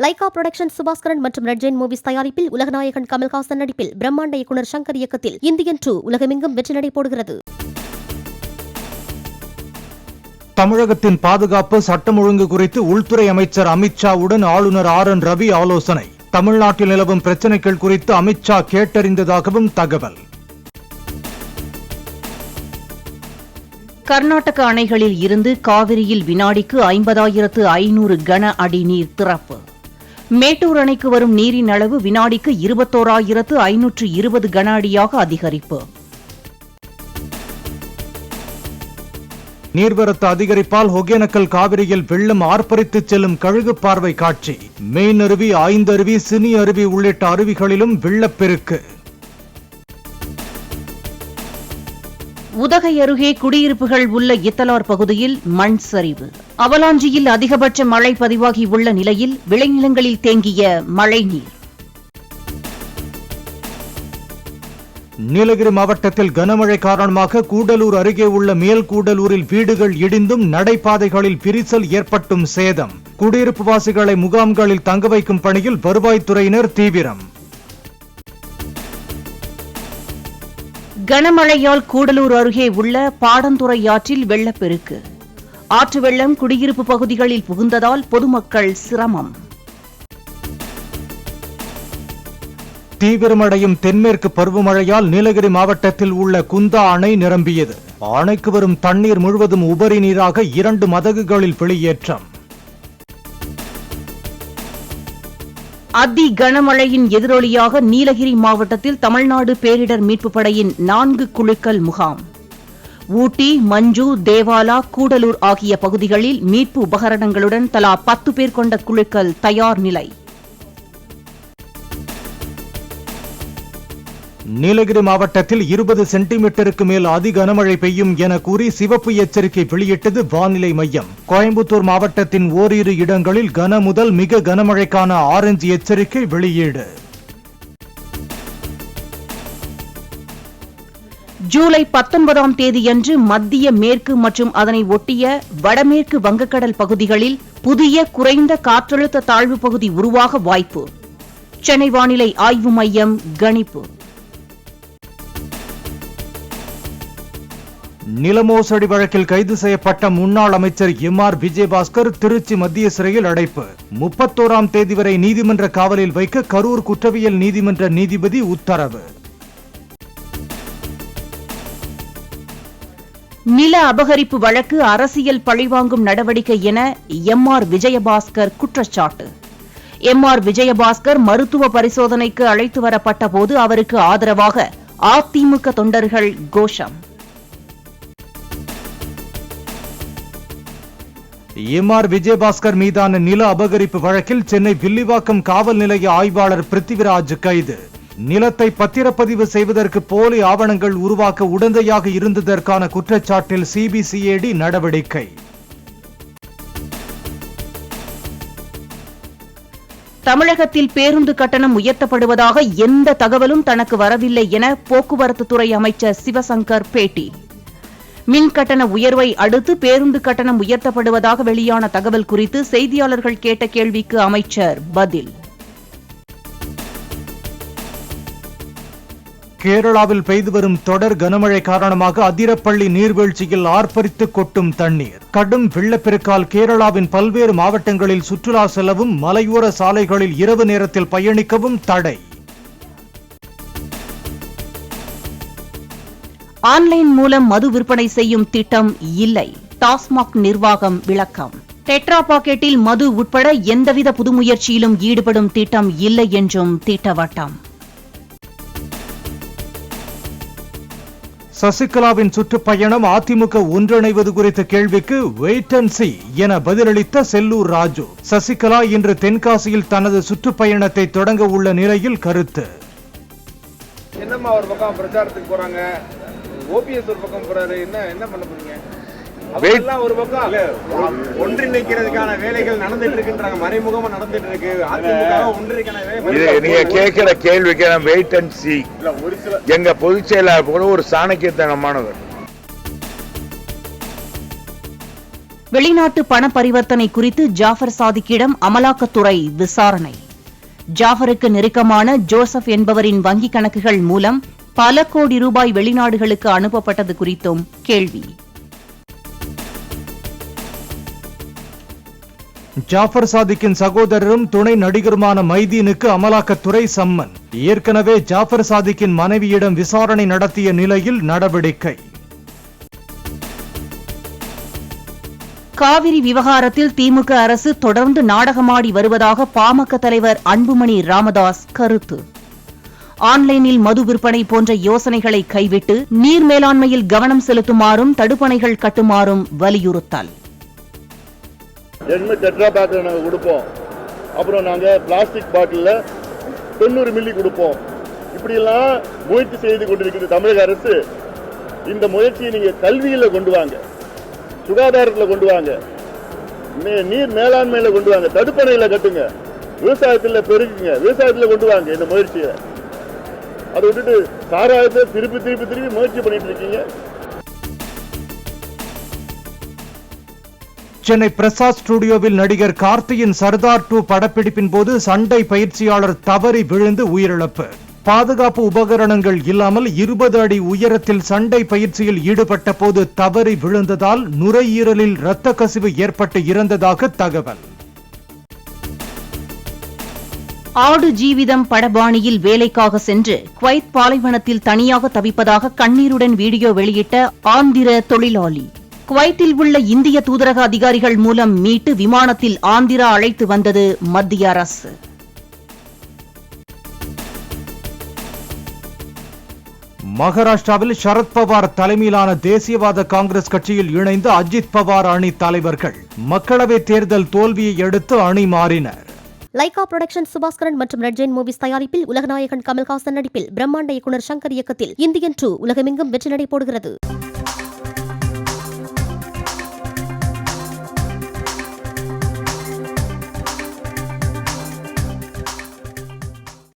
Lyca production Subaskaran மற்றும் red Jain movies தயாரிப்பில் உலகநாயகன் கமல்ஹாசன் நடிப்பில் பிரம்மாண்ட இயக்குனர் சங்கர் இயக்கத்தில் இந்தியன் 2 உலகமெங்கும் வெற்றி நடை போடுகிறது. தமிழகத்தின் பாதுகாப்பு சட்டம் ஒழுங்கு குறித்து உள்துறை அமைச்சர் அமித்ஷாவுடன் ஆளுநர் RN ரவி ஆலோசனை. தமிழ்நாட்டில் நிலவும் பிரச்சினைகள் குறித்து அமித்ஷா கேட்டறிந்ததாகவும் தகவல். கர்நாடக அணைகளில் இருந்து காவிரியில் வினாடிக்கு 50,500 கன அடி நீர் திறப்பு. மேட்டூர் அணைக்கு வரும் நீரின் அளவு வினாடிக்கு 21,520 கன அடியாக அதிகரிப்பு. நீர்வரத்து அதிகரிப்பால் ஒகேனக்கல் காவிரியில் வெள்ளம் ஆர்ப்பரித்து செல்லும் கழுகு பார்வை காட்சி. மெயின் அருவி, ஐந்தருவி, சினி அருவி உள்ளிட்ட அருவிகளிலும் வெள்ளப்பெருக்கு. உதகை அருகே குடியிருப்புகள் உள்ள இத்தலார் பகுதியில் மண் சரிவு. அவலாஞ்சியில் அதிகபட்ச மழை பதிவாகியுள்ள நிலையில் விளைநிலங்களில் தேங்கிய மழைநீர். நீலகிரி மாவட்டத்தில் கனமழை காரணமாக கூடலூர் அருகே உள்ள மேல்கூடலூரில் வீடுகள் இடிந்தும் நடைபாதைகளில் விரிசல் ஏற்பட்டும் சேதம். குடியிருப்பு வாசிகளை முகாம்களில் தங்க வைக்கும் பணியில் வருவாய்த்துறையினர் தீவிரம். கனமழையால் கூடலூர் அருகே உள்ள பாடந்துறை ஆற்றில் வெள்ளப்பெருக்கு. ஆற்று வெள்ளம் குடியிருப்பு பகுதிகளில் புகுந்ததால் பொதுமக்கள் சிரமம். தீவிரமடையும் தென்மேற்கு பருவமழையால் நீலகிரி மாவட்டத்தில் உள்ள குந்தா அணை நிரம்பியது. அணைக்கு வரும் தண்ணீர் முழுவதும் உபரி நீராக 2 மதகுகளில் வெளியேற்றம். அதி கனமழையின் எதிரொலியாக நீலகிரி மாவட்டத்தில் தமிழ்நாடு பேரிடர் மீட்புப் படையின் 4 குழுக்கள் முகாம். ஊட்டி, மஞ்சு, தேவாலா, கூடலூர் ஆகிய பகுதிகளில் மீட்பு உபகரணங்களுடன் தலா 10 பேர் கொண்ட குழுக்கள் தயார் நிலை. நீலகிரி மாவட்டத்தில் 20 சென்டிமீட்டருக்கு மேல் அதி கனமழை பெய்யும் என கூறி சிவப்பு எச்சரிக்கை வெளியிட்டது வானிலை மையம். கோயம்புத்தூர் மாவட்டத்தின் ஓரிரு இடங்களில் கன முதல் மிக கனமழைக்கான ஆரஞ்சு எச்சரிக்கை வெளியீடு. ஜூலை 19ஆம் தேதியன்று மத்திய மேற்கு மற்றும் அதனை ஒட்டிய வடமேற்கு வங்கக்கடல் பகுதிகளில் புதிய குறைந்த காற்றழுத்த தாழ்வு பகுதி உருவாக வாய்ப்பு. சென்னை வானிலை ஆய்வு மையம் கணிப்பு. நிலமோசடி வழக்கில் கைது செய்யப்பட்ட முன்னாள் அமைச்சர் MR விஜயபாஸ்கர் திருச்சி மத்திய சிறையில் அடைப்பு. 31ஆம் தேதி வரை நீதிமன்ற காவலில் வைக்க கரூர் குற்றவியல் நீதிமன்ற நீதிபதி உத்தரவு. நில அபகரிப்பு வழக்கு அரசியல் பழிவாங்கும் நடவடிக்கை என MR விஜயபாஸ்கர் குற்றச்சாட்டு. MR விஜயபாஸ்கர் மருத்துவ பரிசோதனைக்கு அழைத்து வரப்பட்ட போது அவருக்கு ஆதரவாக அதிமுக தொண்டர்கள் கோஷம். MR விஜயபாஸ்கர் மீதான நில அபகரிப்பு வழக்கில் சென்னை வில்லிவாக்கம் காவல் நிலைய ஆய்வாளர் பிருத்திவிராஜ் கைது. நிலத்தை பத்திரப்பதிவு செய்வதற்கு போலி ஆவணங்கள் உருவாக்க உடந்தையாக இருந்ததற்கான குற்றச்சாட்டில் CBCID நடவடிக்கை. தமிழகத்தில் பேருந்து கட்டணம் உயர்த்தப்படுவதாக எந்த தகவலும் தனக்கு வரவில்லை என போக்குவரத்து துறை அமைச்சர் சிவசங்கர் பேட்டி. மின் கட்டண உயர்வை அடுத்து பேருந்து கட்டணம் உயர்த்தப்படுவதாக வெளியான தகவல் குறித்து செய்தியாளர்கள் கேட்ட கேள்விக்கு அமைச்சர் பதில். கேரளாவில் பெய்து வரும் தொடர் கனமழை காரணமாக அதிரப்பள்ளி நீர்வீழ்ச்சியில் ஆர்ப்பரித்து கொட்டும் தண்ணீர். கடும் வெள்ளப்பெருக்கால் கேரளாவின் பல்வேறு மாவட்டங்களில் சுற்றுலா செல்லவும் மலையோர சாலைகளில் இரவு நேரத்தில் பயணிக்கவும் தடை. ஆன்லைன் மூலம் மது விற்பனை செய்யும் திட்டம் இல்லை, டாஸ்மாக் நிர்வாகம் விளக்கம். டெட்ரா பாக்கெட்டில் மது உட்பட எந்தவித புதுமுயற்சியிலும் ஈடுபடும் திட்டம் இல்லை என்றும் திட்டவட்டம். சசிகலாவின் சுற்றுப்பயணம் அதிமுக ஒன்றிணைவது குறித்த கேள்விக்கு வெயிட் அண்ட் see என பதிலளித்த செல்லூர் ராஜு. சசிகலா இன்று தென்காசியில் தனது சுற்றுப்பயணத்தை தொடங்க உள்ள நிலையில் கருத்து. என்னம்மா ஒரு பக்கம் பிரச்சாரத்துக்கு போறாங்க, OPS ஒரு பக்கம் போறாரு, என்ன பண்ண போறீங்க? அதெல்லாம் ஒரு பக்கம் ஒன்றிணைக்கிறதுக்கான வேலைகள் நடந்துட்டு இருக்குன்றாங்க, மறைமுகமா நடந்துட்டு இருக்கு. அதிமுக ஒன்றிணைக்கான வேலை. நீங்க கேட்கிற கேள்விக்கு வெயிட் அண்ட் see. எங்க பொதுச் செயலாளர் கூட ஒரு சாணக்கியத்தனமானவர். வெளிநாட்டு பண பரிவர்த்தனை குறித்து ஜாஃபர் சாதிக்கிடம் அமலாக்கத்துறை விசாரணை. ஜாஃபருக்கு நெருக்கமான ஜோசப் என்பவரின் வங்கிக் கணக்குகள் மூலம் பல கோடி ரூபாய் வெளிநாடுகளுக்கு அனுப்பப்பட்டது குறித்தும் கேள்வி. ஜாஃபர் சாதிக்கின் சகோதரரும் துணை நடிகருமான மைதீனுக்கு அமலாக்கத்துறை சம்மன். ஏற்கனவே ஜாஃபர் சாதிக்கின் மனைவியிடம் விசாரணை நடத்திய நிலையில் நடவடிக்கை. காவிரி விவகாரத்தில் திமுக அரசு தொடர்ந்து நாடகமாடி வருவதாக பாமக தலைவர் அன்புமணி ராமதாஸ் கருத்து. ஆன்லைனில் மது விற்பனை போன்ற யோசனைகளை கைவிட்டு நீர் மேலாண்மையில் கவனம் செலுத்துமாறும் தடுப்பணைகள் கட்டுமாறும் வலியுறுத்தல். டெட்ரா பேக்கை நாங்கள் கொடுப்போம். அப்புறம் நாங்கள் பிளாஸ்டிக் பாட்டிலில் 90 மில்லி கொடுப்போம். இப்படியெல்லாம் முயற்சி செய்து கொண்டிருக்கிற தமிழக அரசு இந்த முயற்சியை நீங்கள் கல்வியில் கொண்டு வாங்க, சுகாதாரத்தில் கொண்டு வாங்க, நீர் மேலாண்மையில் கொண்டு வாங்க, தடுப்பணையில் கட்டுங்க, விவசாயத்தில் பெருக்குங்க, விவசாயத்தில் கொண்டு வாங்க இந்த முயற்சியை. அதை விட்டுட்டு சாராயத்தை திருப்பி முயற்சி பண்ணிட்டு இருக்கீங்க. சென்னை பிரசாத் ஸ்டுடியோவில் நடிகர் கார்த்தியின் சர்தார் 2 படப்பிடிப்பின் போது சண்டை பயிற்சியாளர் தவறி விழுந்து உயிரிழப்பு. பாதுகாப்பு உபகரணங்கள் இல்லாமல் 20 அடி உயரத்தில் சண்டை பயிற்சியில் ஈடுபட்ட போது தவறி விழுந்ததால் நுரையீரலில் இரத்த கசிவு ஏற்பட்டு இறந்ததாக தகவல். ஆடு ஜீவிதம் படபாணியில் வேலைக்காக சென்று குவைத் பாலைவனத்தில் தனியாக தவிப்பதாக கண்ணீருடன் வீடியோ வெளியிட்ட ஆந்திர தொழிலாளி. குவைத்தில் உள்ள இந்திய தூதரக அதிகாரிகள் மூலம் மீட்டு விமானத்தில் ஆந்திரா அழைத்து வந்தது மத்திய அரசு. மகாராஷ்டிராவில் சரத்பவார் தலைமையிலான தேசியவாத காங்கிரஸ் கட்சியில் இணைந்த அஜித் பவார் அணி தலைவர்கள் மக்களவைத் தேர்தல் தோல்வியை அடுத்து அணி மாறினர். லைகா புரொடக்ஷன் சுபாஸ்கரன் மற்றும் ரெட் ஜெயின் மூவிஸ் தயாரிப்பில் உலகநாயகன் கமல்ஹாசன் நடிப்பில் பிரம்மாண்ட இயக்குனர் சங்கர் இயக்கத்தில் இந்தியன் 2 உலகமெங்கும் வெற்றி நடை போடுகிறது.